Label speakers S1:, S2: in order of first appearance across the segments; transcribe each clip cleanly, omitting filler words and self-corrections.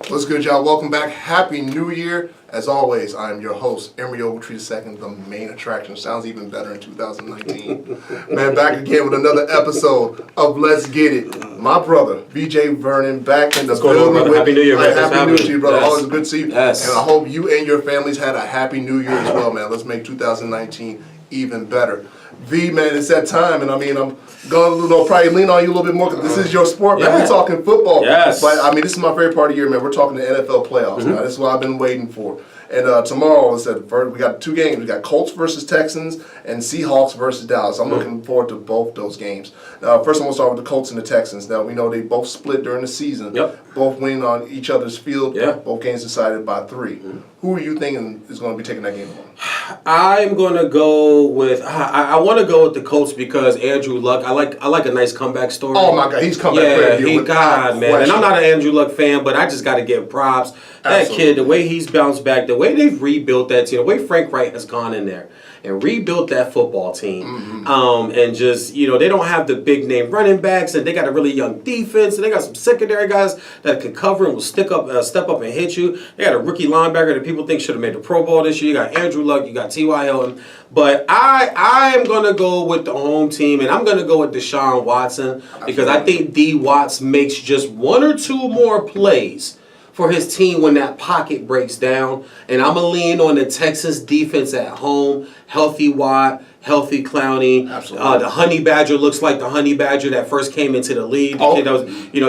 S1: What's good, y'all? Welcome back. Happy New Year. As always, I'm your host, Emory Ogletree II, the main attraction. Sounds even better in 2019. Man, back again with another episode of Let's Get It. My brother, BJ Vernon, back in the building.
S2: Happy New Year, man.
S1: Happy New Year to you, brother.
S2: Yes.
S1: Always good to see you.
S2: Yes.
S1: And I hope you and your families had a happy New Year as well, man. Let's make 2019 even better. V, man, it's that time, and I mean, I'm going to probably lean on you a little bit more because this is your sport, man.
S2: Yeah.
S1: We're talking football.
S2: Yes.
S1: But, I mean, this is my favorite part of the year, man. We're talking the NFL playoffs now. This is what I've been waiting for. And tomorrow, we got two games. We got Colts versus Texans and Seahawks versus Dallas. I'm looking forward to both those games. First, I'm going to start with the Colts and the Texans. Now, we know they both split during the season.
S2: Yep.
S1: Both winning on each other's field.
S2: Yeah.
S1: Both games decided by 3. Who are you thinking is going to be taking that game on?
S2: I'm gonna go with. I want to go with the Colts because Andrew Luck. I like a nice comeback story.
S1: Oh my God, he's come back player of the year without
S2: man. And I'm
S1: question.
S2: not an Andrew Luck fan, but I just got to give props. That
S1: Absolutely.
S2: kid, the way he's bounced back, the way they've rebuilt that team, the way Frank Wright has gone in there and rebuilt that football team, and just they don't have the big name running backs, and they got a really young defense, and they got some secondary guys that can cover and will step up and hit you. They got a rookie linebacker that people think should have made the Pro Bowl this year. You got Andrew Luck, you got T.Y. Hilton, but I am gonna go with the home team, and I'm gonna go with Deshaun Watson because I think D. Watts makes just 1 or 2 more plays for his team when that pocket breaks down. And I'm going to lean on the Texas defense at home. Healthy Watt, healthy Clowney.
S1: Absolutely.
S2: The Honey Badger looks like the Honey Badger that first came into the league. The kid that was,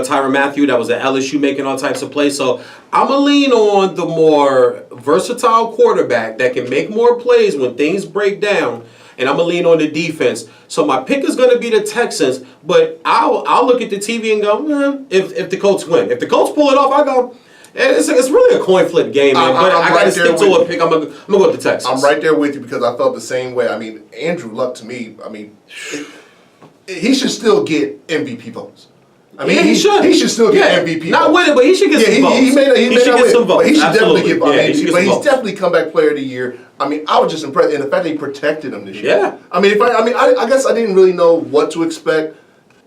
S2: Tyrann Mathieu, that was at LSU making all types of plays. So I'm going to lean on the more versatile quarterback that can make more plays when things break down. And I'm going to lean on the defense. So my pick is going to be the Texans, but I'll look at the TV and go, if the Colts win. If the Colts pull it off, I go, it's really a coin flip game, man. But I got to stick to a pick. I'm gonna go with the Texans.
S1: I'm right there with you because I felt the same way. I mean, Andrew Luck to me, he should still get MVP votes. I mean,
S2: he should.
S1: He should still get MVP.
S2: Not
S1: votes.
S2: winning, but he should get some votes.
S1: He may
S2: should
S1: not
S2: get
S1: win,
S2: some votes.
S1: but he should
S2: Absolutely.
S1: definitely get MVP. But he's
S2: votes.
S1: definitely comeback player of the year. I mean, I was just impressed, and the fact that he protected him this year.
S2: Yeah.
S1: I mean, I guess I didn't really know what to expect.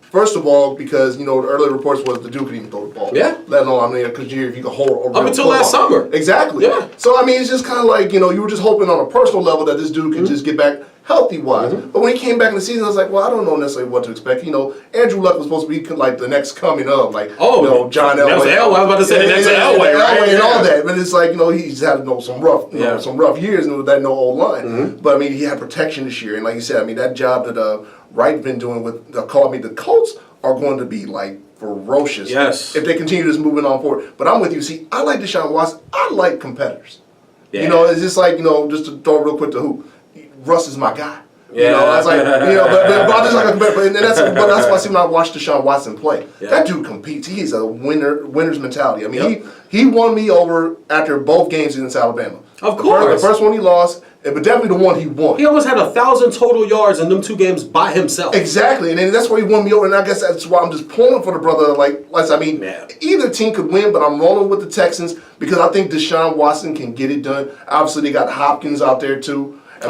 S1: First of all, because the earlier reports was the Duke could even throw the ball.
S2: Yeah.
S1: Let alone because if you could hold a real
S2: Up until last
S1: football.
S2: summer.
S1: Exactly.
S2: Yeah.
S1: So I mean, it's just kind of like you were just hoping on a personal level that this dude could just get back healthy wise. But when he came back in the season, I was like, well, I don't know necessarily what to expect. Andrew Luck was supposed to be like the next coming up, like John Elway.
S2: That was Elway. I was about to say the next Elway, right?
S1: And all that. But it's like he's had some rough years and that no old line. But I mean, he had protection this year, and like you said, I mean that job that Wright been doing with the Colts are going to be like ferocious if they continue just moving on forward. But I'm with you. See, I like Deshaun Watson. I like competitors.
S2: Yeah.
S1: It's just like just to throw real quick to hoop. Russ is my guy.
S2: Yeah.
S1: That's like but I just like a competitor. And that's why I see when I watch Deshaun Watson play.
S2: Yeah.
S1: That dude competes. He's a winner's mentality. I mean, he won me over after both games against Alabama.
S2: Of course.
S1: The first one he lost, but definitely the one he won.
S2: He almost had 1,000 total yards in them 2 games by himself.
S1: Exactly, and then that's why he won me over, and I guess that's why I'm just pulling for the brother. Either team could win, but I'm rolling with the Texans because I think Deshaun Watson can get it done. Obviously, they got Hopkins out there too.
S2: They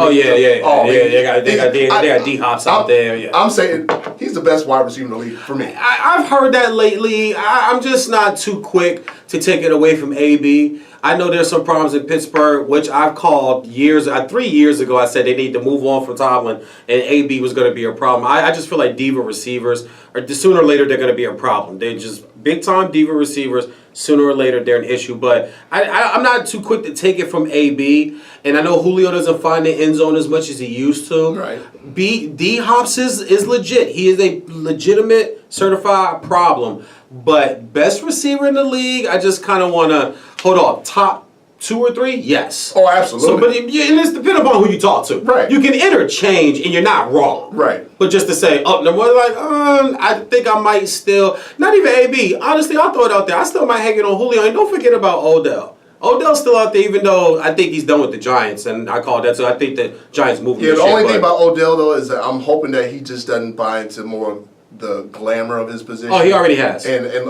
S2: got D-Hops out there. Yeah.
S1: I'm saying he's the best wide receiver in the league for me.
S2: I've heard that lately. I'm just not too quick to take it away from AB. I know there's some problems in Pittsburgh, which I've called 3 years ago. I said they need to move on from Tomlin, and AB was going to be a problem. I just feel like diva receivers, sooner or later, they're going to be a problem. They're just big-time diva receivers. Sooner or later, they're an issue. But I'm not too quick to take it from AB. And I know Julio doesn't find the end zone as much as he used to.
S1: Right.
S2: D-Hops is legit. He is a legitimate certified problem. But best receiver in the league, I just kind of want to hold on. Top 2 or 3, yes.
S1: Oh, absolutely.
S2: So, but it's depending upon who you talk to.
S1: Right.
S2: You can interchange, and you're not wrong.
S1: Right.
S2: But just to say, number one, I think I might still, not even AB. Honestly, I'll throw it out there. I still might hang it on Julio. And don't forget about Odell. Odell's still out there, even though I think he's done with the Giants, and I call that. So I think the Giants moving.
S1: Yeah, the only thing about Odell though is that I'm hoping that he just doesn't buy into more of the glamour of his position.
S2: Oh, he already has.
S1: And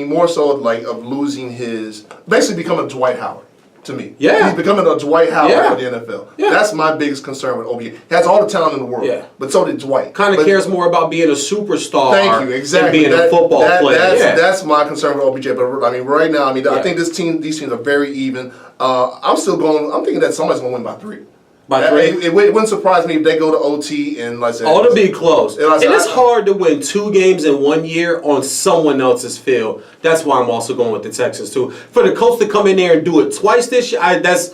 S1: more so like of losing his, basically becoming Dwight Howard. to me.
S2: Yeah.
S1: He's becoming a Dwight Howard
S2: Yeah.
S1: of the NFL.
S2: Yeah.
S1: That's my biggest concern with OBJ. He has all the talent in the world.
S2: Yeah.
S1: But so did Dwight.
S2: Kind of cares more about being a superstar
S1: Thank you. Exactly.
S2: than being a football player.
S1: That's my concern with OBJ. But I mean, right now, I think these teams are very even. I'm thinking that somebody's going to win by 3.
S2: By 3?
S1: It wouldn't surprise me if they go to OT and like I said,
S2: to be close.
S1: And
S2: it's hard to win 2 games in 1 year on someone else's field. That's why I'm also going with the Texans too. For the Colts to come in there and do it twice this year, that's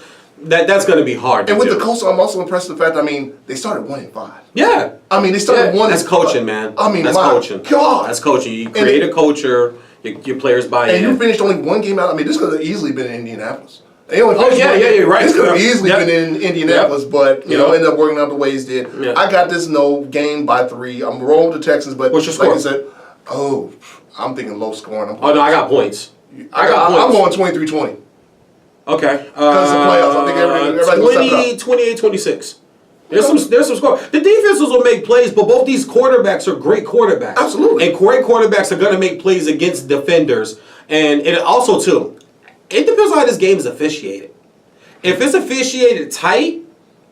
S2: going to be hard.
S1: And with the Colts, I'm also impressed with the fact. I mean, they started 1-5.
S2: Yeah.
S1: I mean, they started 1.
S2: That's coaching, man.
S1: I mean,
S2: that's coaching.
S1: God,
S2: that's coaching. You create a culture. Your players buy in.
S1: And you finished only 1 game out. I mean, this could have easily been in Indianapolis.
S2: You're right.
S1: This could have easily been in Indianapolis, but ended up working out the way it did. Yeah. I got this game by 3. I'm rolling the Texans, but
S2: what's your score?
S1: Like I said, I'm thinking low scoring.
S2: I got points.
S1: I'm going 23-20.
S2: Okay.
S1: Because it's the playoffs. I think everybody
S2: 28-26. There's some score. The defenses will make plays, but both these quarterbacks are great quarterbacks.
S1: Absolutely.
S2: And great quarterbacks are going to make plays against defenders. And it also, too, it depends on how this game is officiated. If it's officiated tight,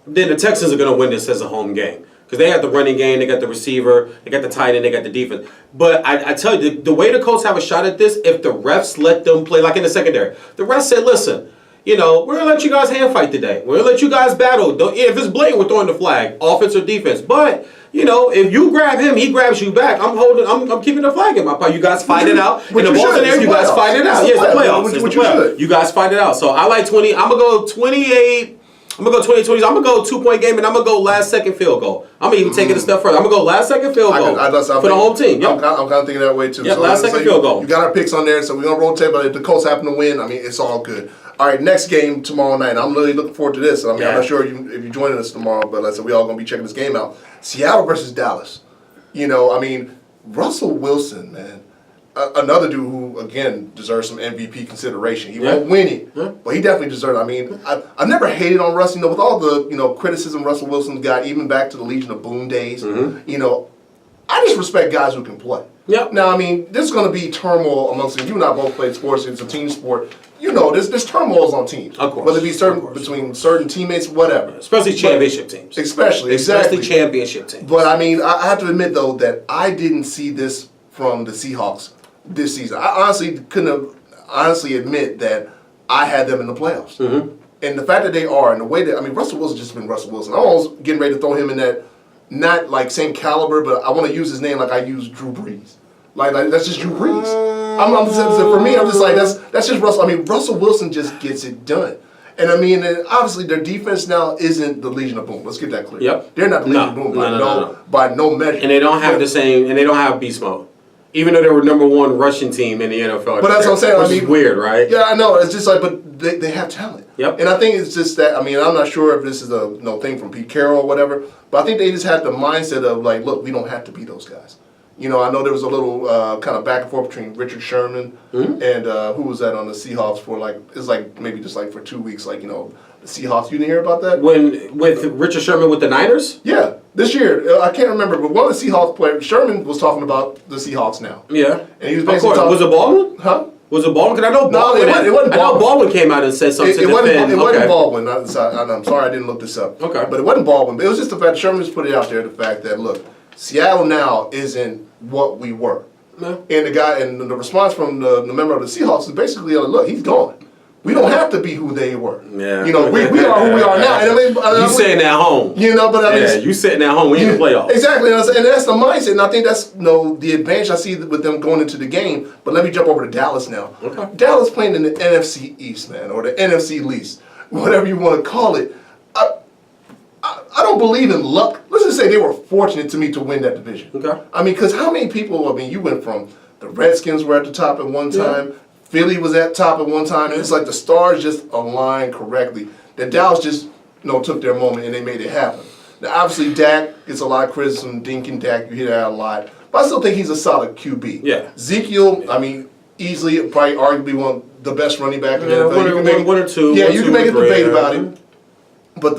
S2: then the Texans are going to win this as a home game. Because they have the running game, they got the receiver, they got the tight end, they got the defense. But I tell you, the way the Colts have a shot at this, if the refs let them play, like in the secondary, the refs said, listen, we're going to let you guys hand fight today. We're going to let you guys battle. If it's blatant, we're throwing the flag, offense or defense. But, if you grab him, he grabs you back. I'm keeping the flag in my pocket. You guys fight it out. And the ball's in there, you guys fight it out. Yeah, it's the playoffs. You guys fight it out. So I like 20. I'm going to go 28. I'm going to go 20-20. I'm going to go 2-point game, and I'm going to go last-second field goal. I'm going to even take it a step further. I'm going to go last-second field goal for the whole team. Yep.
S1: I'm kind of thinking that way, too.
S2: Yeah, last-second field goal.
S1: You got our picks on there, so we're going to roll the tape. But if the Colts happen to win, it's all good. All right, next game tomorrow night. I'm really looking forward to this. I'm not sure if you're joining us tomorrow, but like I said, we're all going to be checking this game out. Seattle versus Dallas. Russell Wilson, man. Another dude who, again, deserves some MVP consideration. He won't win it, but he definitely deserves it. I've never hated on Russ. With all the, criticism Russell Wilson's got, even back to the Legion of Boom days, I just respect guys who can play.
S2: Yep.
S1: Now, there's going to be turmoil amongst them. You and I both played sports. It's a team sport. There's turmoils on teams.
S2: Of course.
S1: Whether it be between certain teammates, whatever.
S2: Especially championship teams.
S1: Especially
S2: championship teams.
S1: But, I have to admit, though, that I didn't see this from the Seahawks this season. I honestly couldn't admit that I had them in the playoffs. Mm-hmm. And the fact that they are, and the way that, Russell Wilson's just been Russell Wilson. I'm almost getting ready to throw him in that, not like same caliber, but I want to use his name like I use Drew Brees. Like that's just Drew Brees. For me, I'm just like, that's just Russell. Russell Wilson just gets it done. And and obviously their defense now isn't the Legion of Boom. Let's get that clear.
S2: Yep.
S1: They're not the Legion of Boom by no measure.
S2: And they don't have and they don't have beast mode. Even though they were #1 rushing team in the NFL.
S1: But that's what I'm saying.
S2: Which is weird, right?
S1: Yeah, I know. It's just like, but they have talent.
S2: Yep.
S1: And I think it's just that, I'm not sure if this is a thing from Pete Carroll or whatever, but I think they just have the mindset of like, look, we don't have to be those guys. I know there was a little kind of back and forth between Richard Sherman and who was that on the Seahawks for maybe just for 2 weeks, the Seahawks. You didn't hear about that?
S2: With Richard Sherman with the Niners?
S1: Yeah, this year. I can't remember, but one of the Seahawks players, Sherman, was talking about the Seahawks now.
S2: Yeah.
S1: And he was basically talking.
S2: Was it Baldwin?
S1: Huh?
S2: Was it Baldwin? Because I know Baldwin.
S1: No, it wasn't Baldwin.
S2: I know Baldwin came out and said something to defend.
S1: It wasn't Baldwin. I'm sorry I didn't look this up.
S2: Okay.
S1: But it wasn't Baldwin. But it was just the fact Sherman just put it out there, the fact that, look, Seattle now isn't what we were. No. And the response from the member of the Seahawks is basically, look, he's gone. We don't have to be who they were.
S2: Yeah.
S1: We are who we are now. And
S2: you sitting at home. You sitting at home when you in the playoffs.
S1: Exactly. And that's the mindset. And I think that's the advantage I see with them going into the game. But let me jump over to Dallas now.
S2: Okay.
S1: Dallas playing in the NFC East, man, or the NFC least, whatever you want to call it. I don't believe in luck. Let's just say they were fortunate to win that division.
S2: Okay.
S1: Because how many people, you went from the Redskins were at the top at one time, yeah. Philly was at top at one time, and it's like the stars just aligned correctly. That Dallas just, took their moment and they made it happen. Now, obviously, Dak gets a lot of criticism, dinking Dak, you hear that a lot. But I still think he's a solid QB.
S2: Yeah.
S1: Ezekiel, easily, probably arguably one of the best running back in the
S2: NFL. One or two.
S1: Yeah, you can make a debate about it. But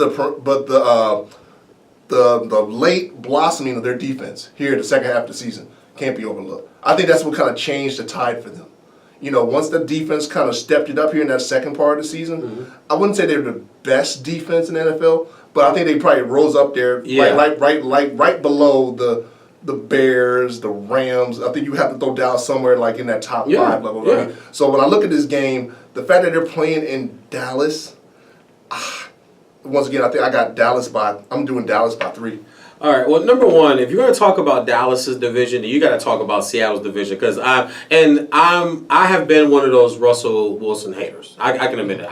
S1: the late blossoming of their defense here in the second half of the season can't be overlooked. I think that's what kind of changed the tide for them. once the defense kind of stepped it up here in that second part of the season, I wouldn't say they're the best defense in the NFL, but I think they probably rose up there right below the Bears, the Rams. I think you have to throw Dallas somewhere like in that top 5 level.
S2: Yeah.
S1: Right? So when I look at this game, the fact that they're playing in Dallas, once again, I think I'm doing Dallas by 3.
S2: All right. Well, number one, if you're going to talk about Dallas's division, then you got to talk about Seattle's division because I have been one of those Russell Wilson haters. I can admit it.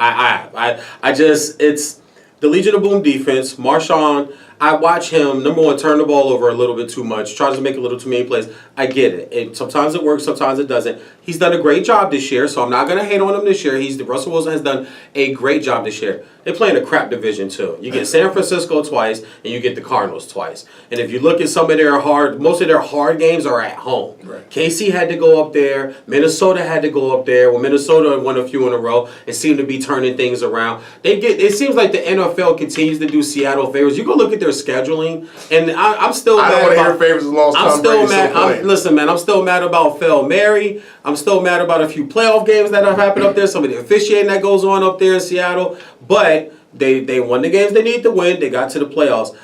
S2: It's the Legion of Boom defense. Marshawn, I watch him, number one, turn the ball over a little bit too much, tries to make a little too many plays. I get it. Sometimes it works, sometimes it doesn't. He's done a great job this year, so I'm not going to hate on him this year. Russell Wilson has done a great job this year. They're playing a crap division, too. You get San Francisco twice, and you get the Cardinals twice. And if you look at some of most of their hard games are at home.
S1: Right.
S2: KC had to go up there. Minnesota had to go up there. Well, Minnesota won a few in a row and seemed to be turning things around. It seems like the NFL continues to do Seattle favors. You go look at their scheduling, and I'm still mad.
S1: I don't want to hear favors as long as Tom Brady's still playing.
S2: Listen, man, I'm still mad about Fel Mary. I'm still mad about a few playoff games that have happened up there. Some of the officiating that goes on up there in Seattle. But they won the games they need to win. They got to the playoffs.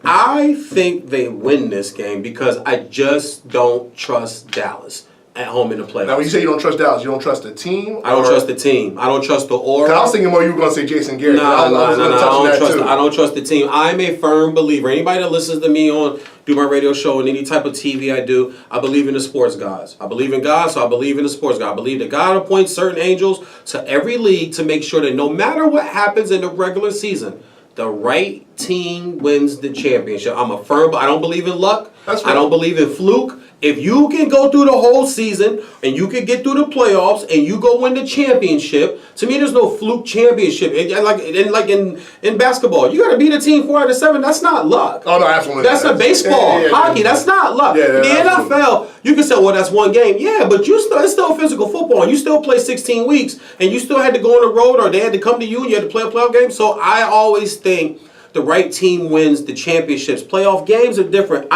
S2: I think they win this game because I just don't trust Dallas at home in the playoffs.
S1: Now, when you say you don't trust Dallas, you don't trust the team?
S2: I don't trust the team. I don't trust the aura.
S1: I was thinking more you were going to say Jason Garrett.
S2: No, I don't trust the team. I'm a firm believer. Anybody that listens to me do my radio show and any type of TV I do, I believe in the sports gods. I believe in God, so I believe in the sports God. I believe that God appoints certain angels to every league to make sure that no matter what happens in the regular season, the right team wins the championship. I don't believe in luck.
S1: That's right.
S2: I don't believe in fluke. If you can go through the whole season and you can get through the playoffs and you go win the championship, to me there's no fluke championship. Like in basketball, you got to beat a team 4 out of 7. That's not luck.
S1: Oh no, absolutely.
S2: That's a baseball, hockey. That's not luck.
S1: Yeah,
S2: in the NFL, you can say, well, that's one game. Yeah, but it's still physical football. You still play 16 weeks, and you still had to go on the road, or they had to come to you, and you had to play a playoff game. So I always think the right team wins the championships. Playoff games are different.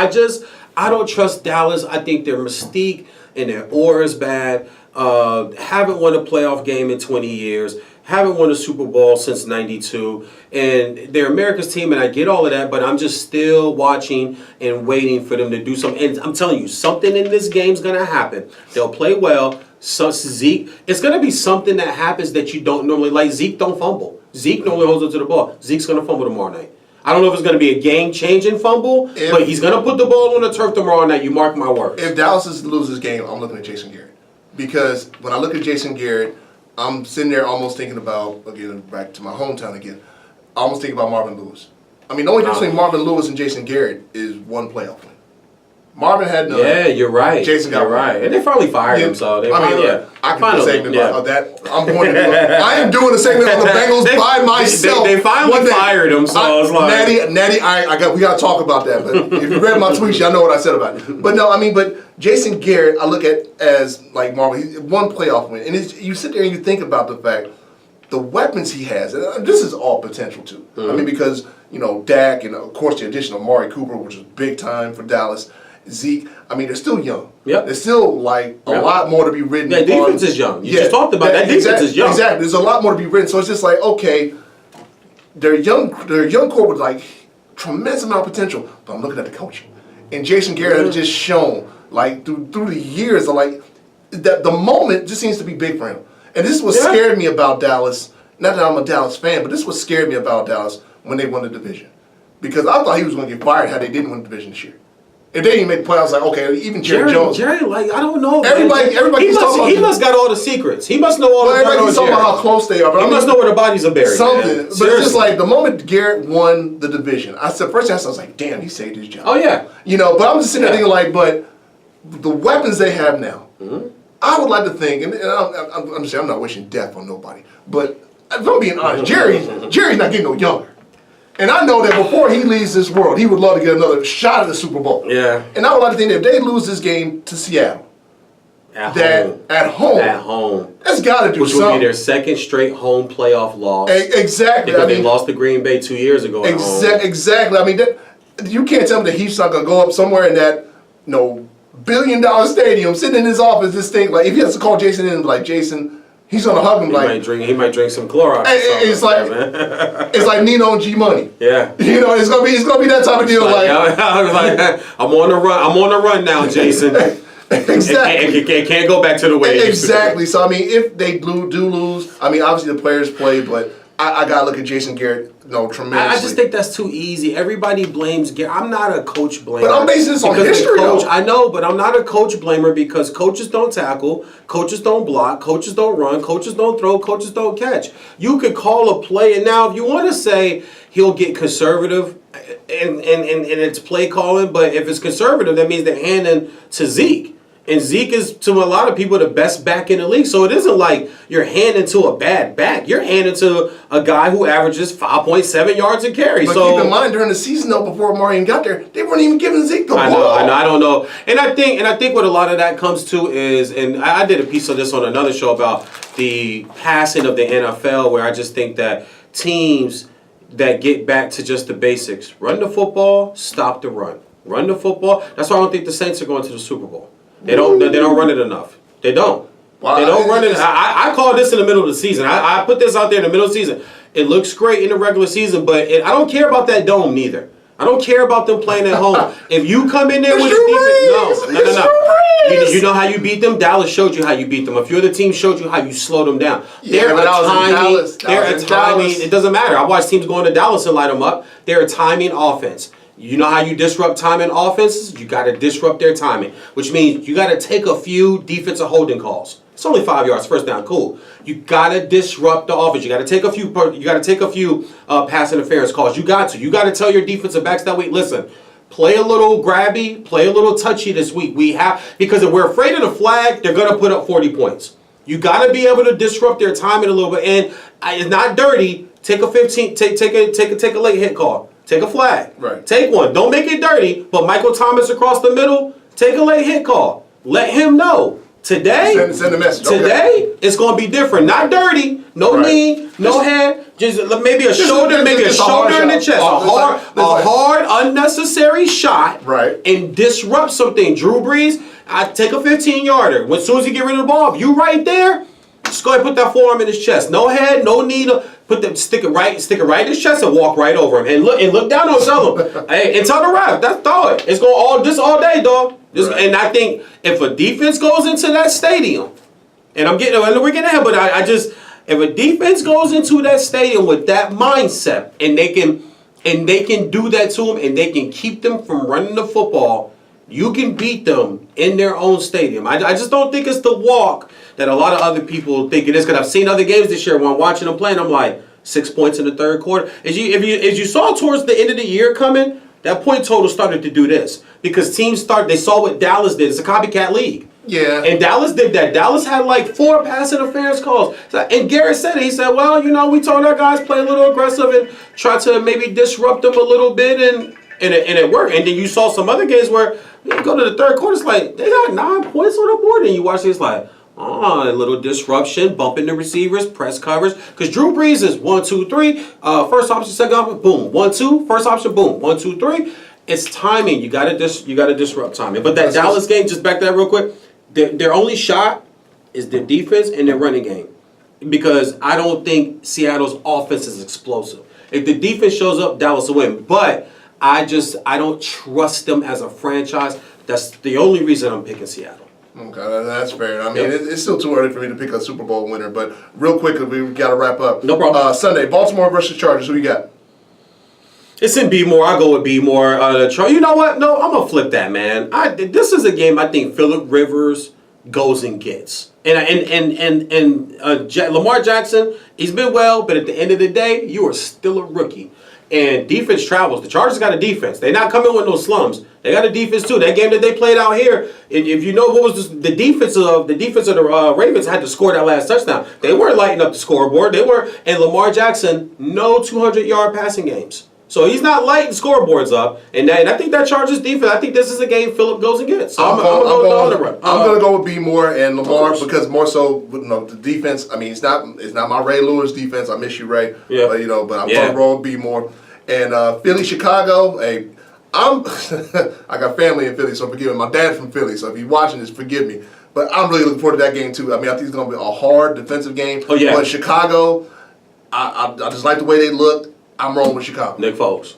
S2: I don't trust Dallas. I think their mystique and their aura is bad. Haven't won a playoff game in 20 years. Haven't won a Super Bowl since 92. And they're America's team, and I get all of that, but I'm just still watching and waiting for them to do something. And I'm telling you, something in this game's going to happen. They'll play well. So Zeke, it's going to be something that happens that you don't normally like. Zeke don't fumble. Zeke normally holds onto the ball. Zeke's going to fumble tomorrow night. I don't know if it's going to be a game-changing fumble, but he's going to put the ball on the turf tomorrow night. You mark my words.
S1: If Dallas loses this game, I'm looking at Jason Garrett. Because when I look at Jason Garrett, I'm sitting there almost thinking about, again, back to my hometown again, almost thinking about Marvin Lewis. I mean, the only difference between Marvin Lewis and Jason Garrett is one playoff win. Marvin had none.
S2: Yeah, you're right.
S1: Jason got
S2: you're right. And they finally fired him, so they I can
S1: do a segment about that. I am doing a segment on the Bengals by myself.
S2: They finally fired him, so it's like...
S1: Natty, we got to talk about that. But if you read my tweets, y'all know what I said about it. But no, but Jason Garrett, I look at as like Marvin. He's one playoff win. And you sit there and you think about the fact, the weapons he has, and this is all potential too. Mm-hmm. Because, Dak and, of course, the addition of Amari Cooper, which was big time for Dallas. Zeke, they're still young.
S2: Yep.
S1: There's still a lot more to be written.
S2: That defense is young. You just talked about that defense is young.
S1: Exactly. There's a lot more to be written. So it's just like, okay, they're young core with tremendous amount of potential. But I'm looking at the coaching. And Jason Garrett has just shown, through the years, that the moment just seems to be big for him. And this is what scared me about Dallas. Not that I'm a Dallas fan, but this is what scared me about Dallas when they won the division. Because I thought he was going to get fired had they didn't win the division this year. If they didn't make the playoffs, okay, even Jerry Jones.
S2: I don't know.
S1: Everybody
S2: he must got all the secrets. He must know all the
S1: everybody keeps talking about how close they are. But
S2: he must know where the bodies are buried.
S1: Something.
S2: Man.
S1: But it's just the moment Garrett won the division, I was like, damn, he saved his job.
S2: Oh, yeah.
S1: But I'm just sitting there thinking but the weapons they have now, I would like to think, and I'm not wishing death on nobody, but if I'm being honest, Jerry's not getting no younger. And I know that before he leaves this world, he would love to get another shot at the Super Bowl.
S2: Yeah.
S1: And I would like to think that if they lose this game to Seattle, at home, that's got to do something.
S2: Which would be their second straight home playoff loss.
S1: Exactly.
S2: Because they lost to Green Bay 2 years ago at home.
S1: Exactly. You can't tell me the Heat's not going to go up somewhere in that, billion-dollar stadium, sitting in his office, just think like if he has to call Jason in, like Jason, he's gonna hug him
S2: he might drink some Clorox.
S1: It's like it's like Nino and G Money.
S2: Yeah,
S1: it's gonna be that type of deal. Like
S2: I'm on the run now, Jason.
S1: Exactly.
S2: It can't go back to the way it used to be.
S1: Exactly. So I mean, if they do lose, I mean, obviously the players play, but I gotta look at Jason Garrett, tremendously.
S2: I just think that's too easy. Everybody blames Garrett. I'm not a coach blamer.
S1: But I'm basing this on history, though.
S2: I know, but I'm not a coach blamer because coaches don't tackle, coaches don't block, coaches don't run, coaches don't throw, coaches don't catch. You could call a play, and now if you want to say he'll get conservative and it's play calling, but if it's conservative, that means they're handing to Zeke. And Zeke is, to a lot of people, the best back in the league. So it isn't like you're handing to a bad back. You're handing to a guy who averages 5.7 yards a carry.
S1: But keep in mind, during the season, though, before Marion got there, they weren't even giving Zeke the ball.
S2: I don't know. And I think what a lot of that comes to is, and I did a piece of this on another show about the passing of the NFL, where I just think that teams that get back to just the basics, run the football, stop the run. Run the football. That's why I don't think the Saints are going to the Super Bowl. They don't run it enough. They don't. Wow. They don't run it. I call this in the middle of the season. I put this out there in the middle of the season. It looks great in the regular season, but I don't care about that dome neither. I don't care about them playing at home. If you come in there with a defense, no. You know how you beat them? Dallas showed you how you beat them. A few other teams showed you how you slowed them down. They're a timing. It doesn't matter. I watched teams go into Dallas and light them up. They're a timing offense. You know how you disrupt timing offenses? You got to disrupt their timing, which means you got to take a few defensive holding calls. It's only 5 yards, first down, cool. You got to disrupt the offense. You got to take a few. You got to take a few pass interference calls. You got to tell your defensive backs that week. Listen, play a little grabby, play a little touchy this week. Because if we're afraid of the flag, they're gonna put up 40 points. You got to be able to disrupt their timing a little bit, and it's not dirty. Take a 15. Take a late hit call. Take a flag.
S1: Right.
S2: Take one. Don't make it dirty, but Michael Thomas across the middle, take a late hit call. Let him know. Today,
S1: send a message.
S2: Today, it's going to be different. Not dirty, no knee, no head, just maybe a shoulder in the chest. A hard, unnecessary shot.
S1: Right.
S2: And disrupt something. Drew Brees, I take a 15-yarder. As soon as you get rid of the ball, if you right there, just go ahead and put that forearm in his chest. No head, no knee. Stick it right in his chest and walk right over him. And look down on him. Tell him. Hey, and tell the ref, that's throw it. It's going all day, dog. Right. And I think if a defense goes into that stadium, and we're getting ahead, but if a defense goes into that stadium with that mindset, and they can do that to them, and they can keep them from running the football, you can beat them in their own stadium. I just don't think it's the walk that a lot of other people think it is, because I've seen other games this year when I'm watching them play, and I'm like, 6 points in the third quarter. As you saw towards the end of the year coming, that point total started to do this, because teams they saw what Dallas did. It's a copycat league.
S1: Yeah.
S2: And Dallas did that. Dallas had like 4 pass interference calls. And Garrett said it. He said, well, we told our guys play a little aggressive and try to maybe disrupt them a little bit, and it worked. And then you saw some other games where you go to the third quarter, it's like, they got 9 points on the board, and you watch it, it's like, a little disruption, bumping the receivers, press coverage. Because Drew Brees is 1, 2, 3. First option, second option, boom. 1, 2. First option, boom. 1, 2, 3. It's timing. You gotta disrupt timing. But that Dallas game, just back to that real quick. Their only shot is their defense and their running game. Because I don't think Seattle's offense is explosive. If the defense shows up, Dallas will win. But I don't trust them as a franchise. That's the only reason I'm picking Seattle.
S1: Okay, that's fair. I mean, it's still too early for me to pick a Super Bowl winner, but real quick, we got to wrap up.
S2: No problem.
S1: Sunday, Baltimore versus Chargers. Who you got?
S2: It's in B-more. I'll go with B-more. You know what? No, I'm going to flip that, man. This is a game I think Phillip Rivers goes and gets. And Lamar Jackson, he's been well, but at the end of the day, you are still a rookie. And defense travels. The Chargers got a defense. They're not coming with no slums. They got a defense too. That game that they played out here, if you know what was the defense of the Ravens had to score that last touchdown. They weren't lighting up the scoreboard. And Lamar Jackson, no 200-yard passing games. So he's not lighting scoreboards up. And I think that Chargers defense, I think this is a game Phillip goes and gets. So I'm
S1: going to go with B more and Lamar, because more so, the defense. I mean, it's not my Ray Lewis defense. I miss you, Ray.
S2: Yeah.
S1: But I'm going to roll with B more. And Philly, Chicago. Hey, I got family in Philly, so forgive me. My dad's from Philly, so if you're watching this, forgive me. But I'm really looking forward to that game too. I mean, I think it's going to be a hard defensive game.
S2: Oh yeah.
S1: But Chicago, I just like the way they look. I'm rolling with Chicago.
S2: Nick Foles.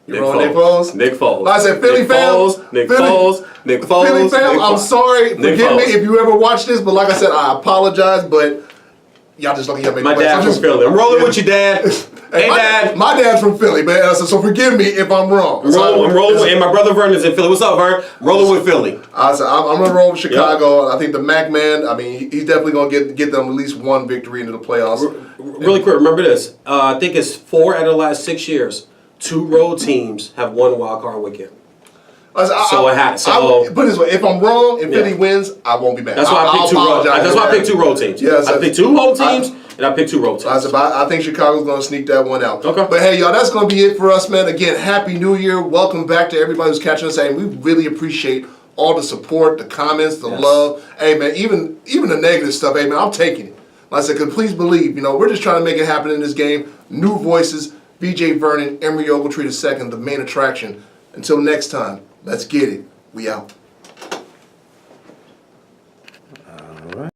S1: You rolling Nick Foles?
S2: Nick Foles.
S1: Like I said, Philly fans.
S2: Nick Foles.
S1: Philly fans, I'm sorry. Forgive me if you ever watch this, but like I said, I apologize, but y'all just lucky y'all made
S2: my dad's from Philly. I'm rolling with you, Dad. Hey, Dad.
S1: My dad's from Philly, man. So forgive me if I'm wrong.
S2: I'm rolling with, and my brother Vernon's in Philly. What's up, Vern? Rolling with Philly.
S1: I'm going to roll with Chicago. Yep. I think the Mac man, I mean, he's definitely going to get them at least one victory into the playoffs.
S2: Really quick, remember this. I think it's 4 out of the last 6 years, 2 road teams have won wild card weekend.
S1: Put it this way, if I'm wrong and Philly wins, I won't be mad.
S2: That's why I picked 2 road teams. Yes, I picked 2 home teams. And I picked 2 road teams.
S1: I think Chicago's going to sneak that one out.
S2: Okay.
S1: But hey, y'all, that's going to be it for us, man. Again, Happy New Year. Welcome back to everybody who's catching us. And we really appreciate all the support, the comments, the love. Hey, man, even the negative stuff, hey, man, I'm taking it. Like I said, because please believe, we're just trying to make it happen in this game. New voices, BJ Vernon, Emory Ogletree II, the main attraction. Until next time, let's get it. We out.